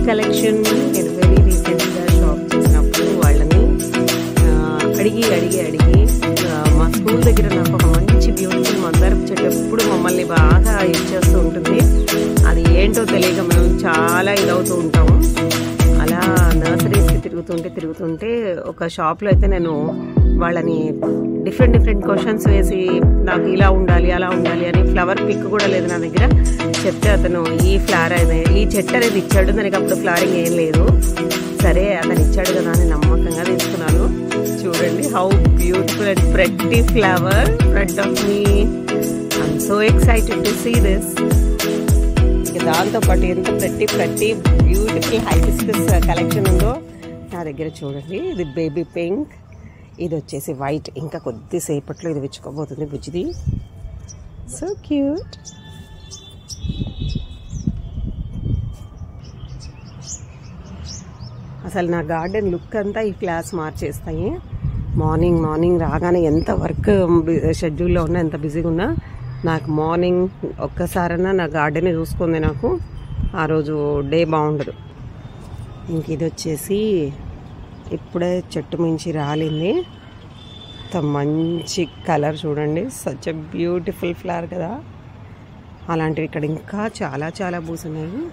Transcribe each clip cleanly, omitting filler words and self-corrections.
Collection నేను very రీసెంట్గా shop చేసినప్పుడు వాళ్ళని అడిగి మా స్కూల్ దగ్గర నాకు ఒక మంచి బ్యూటిఫుల్ మందారపు చెట్టు ఎప్పుడు మమ్మల్ని బాగా ఇచ్చేస్తూ ఉంటుంది. అది ఏంటో తెలియక మేము చాలా ఇదవుతూ ఉంటాము. అలా నర్సరీస్కి తిరుగుతుంటే ఒక షాప్లో అయితే నేను వాళ్ళని డిఫరెంట్ క్వశ్చన్స్ వేసి నాకు ఇలా ఉండాలి అలా ఉండాలి అని ఫ్లవర్ పిక్ కూడా లేదు నా దగ్గర. చెప్తే అతను ఈ ఫ్లవర్ అనేది ఈ చెట్టు అనేది ఇచ్చాడు. దానికి అప్పుడు ఫ్లవరింగ్ ఏం లేదు. సరే అతను ఇచ్చాడు కదా అని నమ్మకంగా తీసుకున్నాను. చూడండి how beautiful and pretty flower front of me. I'm so excited to see this. ఇక దాంతోపాటు ఎంత ప్రెట్టి బ్యూటిఫుల్ హైబిస్కస్ కలెక్షన్ ఉందో నా దగ్గర చూడండి. ఇది బేబీ పింక్, ఇది వచ్చేసి వైట్. ఇంకా కొద్దిసేపట్లో ఇది విచ్చుకోబోతుంది బుజ్జిది. So cute. అసలు నా గార్డెన్ లుక్ అంతా ఈ ఫ్లవర్స్ మార్చేస్తాయి. మార్నింగ్ రాగానే ఎంత వర్క్ షెడ్యూల్లో ఉన్నా ఎంత బిజీగా ఉన్నా నాకు మార్నింగ్ ఒక్కసారైనా నా గార్డెన్ చూసుకుంది నాకు ఆ రోజు డే బాగుండదు. ఇంక ఇది వచ్చేసి ఇప్పుడే చెట్టు మించి రాలింది. అంత మంచి కలర్ చూడండి. సచ్ ఎ బ్యూటిఫుల్ ఫ్లవర్ కదా. అలాంటివి ఇక్కడ ఇంకా చాలా పూసున్నాయి.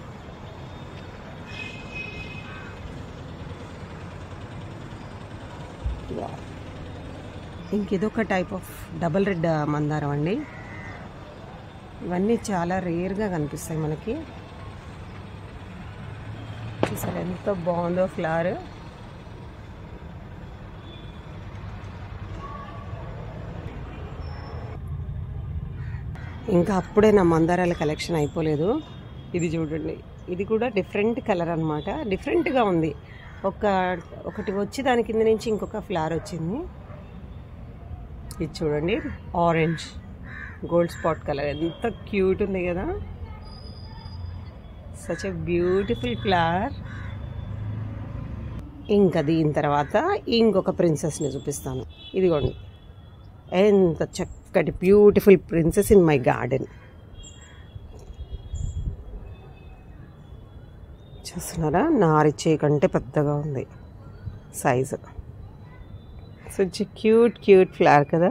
ఇంక ఇదొక టైప్ ఆఫ్ డబల్ రెడ్ మందారం అండి. ఇవన్నీ చాలా రేర్గా కనిపిస్తాయి మనకి. చూసారు ఎంత బాగుందో ఫ్లవర్. ఇంకా అప్పుడే నా మందారాల కలెక్షన్ అయిపోలేదు. ఇది చూడండి, ఇది కూడా డిఫరెంట్ కలర్ అనమాట. డిఫరెంట్గా ఉంది. ఒకటి వచ్చి దాని కింద నుంచి ఇంకొక ఫ్లవర్ వచ్చింది. ఇది చూడండి ఆరెంజ్ గోల్డ్ స్పాట్ కలర్. ఎంత క్యూట్ ఉంది కదా. Such a beautiful flower. ఇంకా దీని తర్వాత ఇంకొక ప్రిన్సెస్ని చూపిస్తాను. ఇదిగోండి ఎంత చక్కటి beautiful princess in my garden. చూస్తున్నారా, నారిచ్చే కంటే పెద్దగా ఉంది సైజు. సచ్ క్యూట్ ఫ్లవర్ కదా.